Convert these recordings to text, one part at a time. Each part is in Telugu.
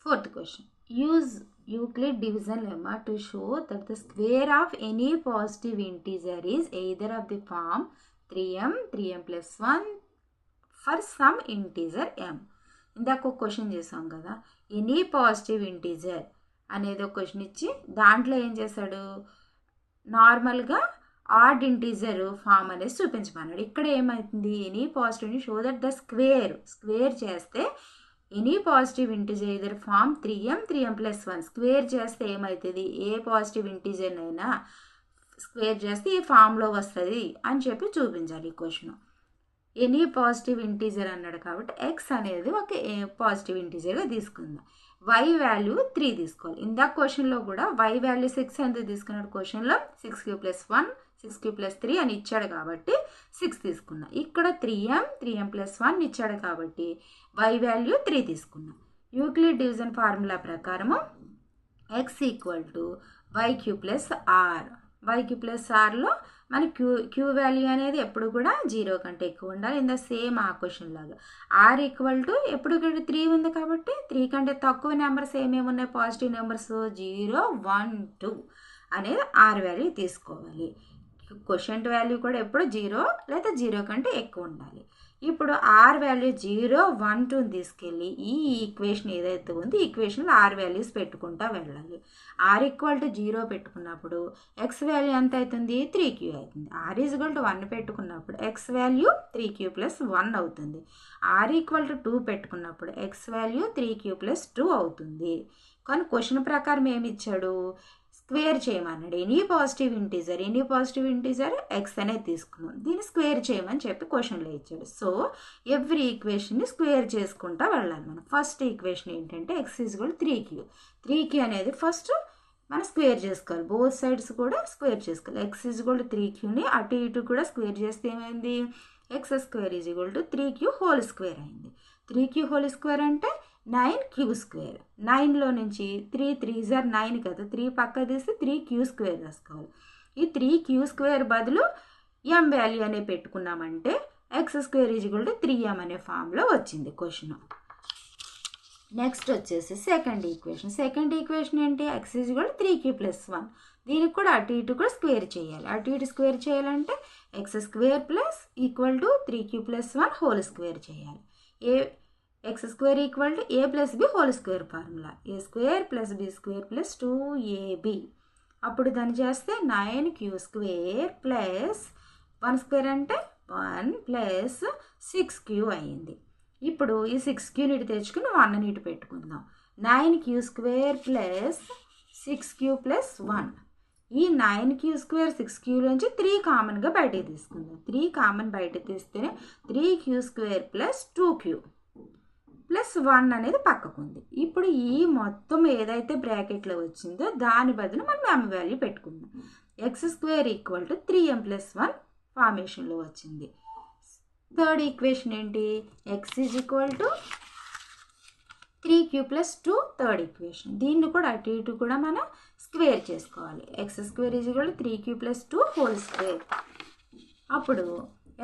Fourth question. Use Euclid division lemma to show that the square of any positive integer is either of the form 3m, 3m plus 1 for some integer m. ఇందాక ఒక క్వశ్చన్ చేసాం కదా, ఎనీ పాజిటివ్ ఇంటీజర్ అనేది ఒక క్వశ్చన్ ఇచ్చి దాంట్లో ఏం చేశాడు, నార్మల్గా ఆడ్ ఇంటీజర్ ఫామ్ అనేది చూపించమన్నాడు. ఇక్కడ ఏమవుతుంది, any positive show that the square చేస్తే any positive integer either form 3m, 3m plus 1 square చేస్తే ఏమవుతుంది, ఏ పాజిటివ్ ఇంటీజర్నైనా స్క్వేర్ చేస్తే ఈ ఫామ్లో వస్తుంది అని చెప్పి చూపించాలి ఈ క్వశ్చన్. ఎనీ పాజిటివ్ ఇంటీజర్ అన్నాడు కాబట్టి ఎక్స్ అనేది ఒక పాజిటివ్ ఇంటీజర్గా తీసుకుందాం. వై వాల్యూ 3 తీసుకోవాలి. ఇందాక క్వశ్చన్లో కూడా వై వాల్యూ 6 ఎందుకు తీసుకున్నాడు, క్వశ్చన్లో 6q + 1 6q + 3 అని ఇచ్చాడు కాబట్టి 6 తీసుకున్నా. ఇక్కడ 3m, 3m plus 1 ఇచ్చాడు కాబట్టి y వాల్యూ 3 తీసుకున్నా. యూక్లిడ్ డివిజన్ ఫార్ములా ప్రకారము x = yq + r. yq + rలో మన క్యూ వాల్యూ అనేది ఎప్పుడు కూడా 0 కంటే ఎక్కువ ఉండాలి. ఇన్ ద సేమ్ ఆ క్వశ్చన్ లాగా r ఎప్పుడు ఇక్కడ 3 ఉంది కాబట్టి 3 కంటే తక్కువ నెంబర్స్ ఏమేమి ఉన్నాయి, పాజిటివ్ నెంబర్స్ 0, 1, 2 అనేది r వాల్యూ తీసుకోవాలి. క్వశ్చన్ వాల్యూ కూడా ఎప్పుడు 0 లేదా 0 కంటే ఎక్కువ ఉండాలి. ఇప్పుడు r వాల్యూ 0, 1, 2 తీసుకెళ్ళి ఈ ఈక్వేషన్ ఏదైతే ఉందో ఈక్వేషన్లో r వాల్యూస్ పెట్టుకుంటా వెళ్ళాలి. r = 0 పెట్టుకున్నప్పుడు x వాల్యూ ఎంత అవుతుంది, 3q అవుతుంది. r = 1 పెట్టుకున్నప్పుడు x వాల్యూ 3q + 1 అవుతుంది. r = 2 పెట్టుకున్నప్పుడు x వాల్యూ 3q + 2 అవుతుంది. కానీ క్వశ్చన్ ప్రకారం ఏమి ఇచ్చాడు, స్క్వేర్ చేయమన్నాడు. ఎనీ పాజిటివ్ ఇంటీజర్ ఎక్స్ అనేది తీసుకున్నాం, దీన్ని స్క్వేర్ చేయమని చెప్పి క్వశ్చన్లో ఇచ్చాడు. సో ఎవ్రీ ఈక్వేషన్ని స్క్వేర్ చేసుకుంటా వెళ్ళాలి మనం. ఫస్ట్ ఈక్వేషన్ ఏంటంటే x = 3q అనేది ఫస్ట్ మనం స్క్వేర్ చేసుకోవాలి. బోత్ సైడ్స్ కూడా స్క్వేర్ చేసుకోవాలి. x = 3qని అటు ఇటు కూడా స్క్వేర్ చేస్తే ఏమైంది, x² = 3q² అయింది. 3q² అంటే 9q². 9లో నుంచి 3 3s are 9 కదా, 3 పక్క తీసి 3q² రాసుకోవాలి. ఈ 3q² బదులు m వాల్యూ అనే పెట్టుకున్నామంటే x² = 3m అనే ఫామ్లో వచ్చింది క్వశ్చన్. నెక్స్ట్ వచ్చేసి సెకండ్ ఈక్వేషన్ ఏంటి, x = 3q + 1. దీనికి కూడా అటు ఇటు కూడా స్క్వేర్ చేయాలి. అటు ఇటు స్క్వేర్ చేయాలంటే x² = 3q + 1 హోల్ స్క్వేర్ చేయాలి. x² = a + b whole square formula, a² + b² + 2ab. అప్పుడు దాన్ని చేస్తే 9q² + 1² అంటే 1 + 6q అయ్యింది. ఇప్పుడు ఈ 6qని ఇటు తెచ్చుకుని 1ని ఇటు పెట్టుకుందాం. 9q² + 6q + 1. ఈ 9q² 6qలోంచి 3 కామన్గా బయటకు తీసుకుందాం. 3 కామన్ బయట తీస్తేనే 3q² + 2q + 1 అనేది పక్కకుంది. ఇప్పుడు ఈ మొత్తం ఏదైతే బ్రాకెట్లో వచ్చిందో దాని బదులు మనం m వాల్యూ పెట్టుకుందాం. x² = 3m + 1 ఫార్మేషన్లో వచ్చింది. థర్డ్ ఈక్వేషన్ ఏంటి, x = 3q + 2 థర్డ్ ఈక్వేషన్. దీన్ని కూడా అటు ఇటు కూడా మనం స్క్వేర్ చేసుకోవాలి. x² = 3q + 2 whole square. అప్పుడు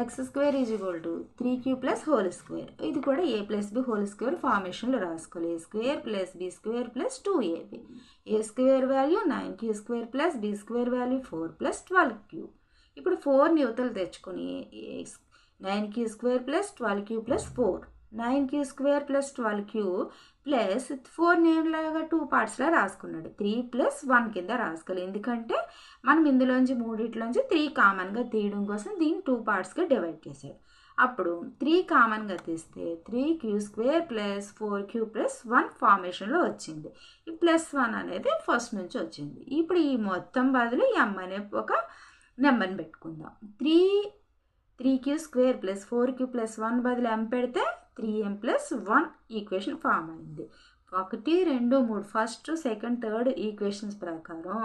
x² = 3q + హోల్ స్క్వేర్. ఇది కూడా a + b హోల్ స్క్వేర్ ఫార్మేషన్లో రాసుకోవాలి. a² + b² + 2ab. a² value 9q² + b² value 4 + 12q. ఇప్పుడు 4ని యువతలు తెచ్చుకొని 9q² + 12q + 4. 9q² + 12q plus 4 నేమ్లాగా 2 పార్ట్స్లో రాసుకున్నాడు. 3 + 1 కింద రాసుకోవాలి. ఎందుకంటే మనం ఇందులోంచి మూడిట్లోంచి 3 కామన్గా తీయడం కోసం దీన్ని 2 పార్ట్స్గా డివైడ్ చేశాడు. అప్పుడు 3 కామన్గా తీస్తే 3q² + 4q + 1 ఫార్మేషన్లో వచ్చింది. ఈ +1 అనేది ఫస్ట్ నుంచి వచ్చింది. ఇప్పుడు ఈ మొత్తం బదులు m అనే ఒక నెంబర్ని పెట్టుకుందాం. 3q² + 4q + 1 బదులు m పెడితే 3m + 1 ఈక్వేషన్ ఫామ్ అయింది. 1, 2, 3 ఫస్ట్, సెకండ్, థర్డ్ ఈక్వేషన్స్ ప్రకారం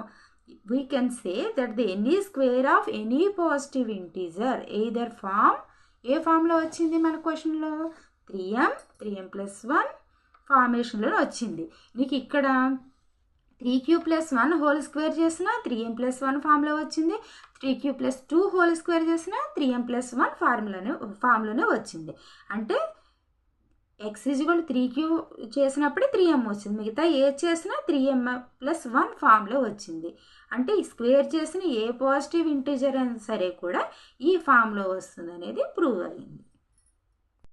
we can say that the any square of any positive integer either form, ఏ ఫామ్లో వచ్చింది మన క్వశ్చన్లో 3m, 3m + 1 ఫార్మేషన్లో వచ్చింది. నీకు ఇక్కడ 3q + 1 హోల్ స్క్వేర్ చేసిన 3m + 1 ఫామ్లో వచ్చింది. 3q + 2 హోల్ స్క్వేర్ చేసిన 3m + 1 ఫామ్లోనే వచ్చింది. అంటే ఎక్స్ ఈజ్వల్ 3q చేసినప్పుడే 3m వచ్చింది, మిగతా ఏ చేసినా 3m + 1 ఫామ్లో వచ్చింది. అంటే ఈ స్క్వేర్ చేసిన ఏ పాజిటివ్ ఇంటీజర్ అయినా సరే కూడా ఈ ఫామ్లో వస్తుంది అనేది ప్రూవ్ అయింది.